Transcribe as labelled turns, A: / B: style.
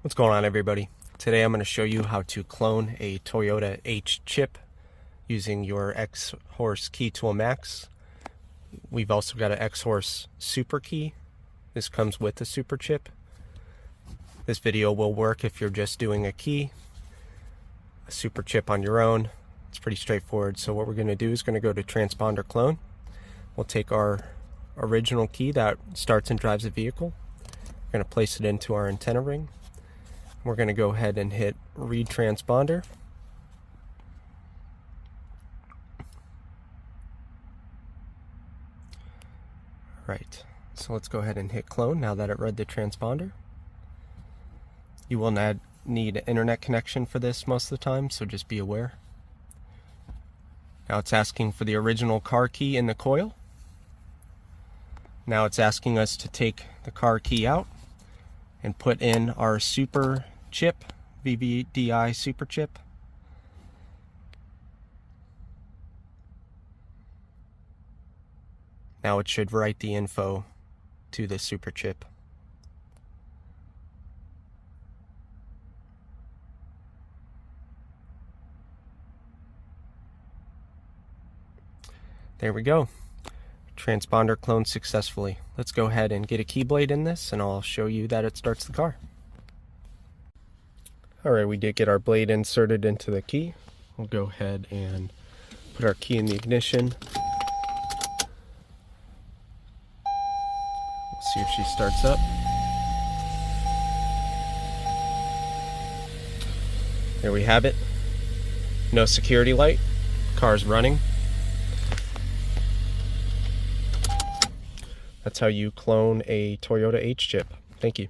A: What's going on, everybody? Today I'm going to show you how to clone a Toyota H chip using your XHORSE keytool Max. We've also got an XHORSE super key. This comes with the super chip. This video will work if you're just doing a key, a super chip on your own. It's pretty straightforward. So what we're going to do is going to go to transponder clone. We'll take our original key that starts and drives the vehicle. We're going to place it into our antenna ring. We're going to go ahead and hit read transponder. Right, so let's go ahead and hit clone now that it read the transponder. You will need an internet connection for this most of the time, so just be aware. Now it's asking for the original car key in the coil. Now it's asking us to take the car key out and put in our super chip, VVDI super chip. Now it should write the info to the super chip. There we go. Transponder cloned successfully. Let's go ahead and get a keyblade in this and I'll show you that it starts the car. Alright, we did get our blade inserted into the key. We'll go ahead and put our key in the ignition. We'll see if she starts up. There we have it. No security light. Car's running. That's how you clone a Toyota H chip. Thank you.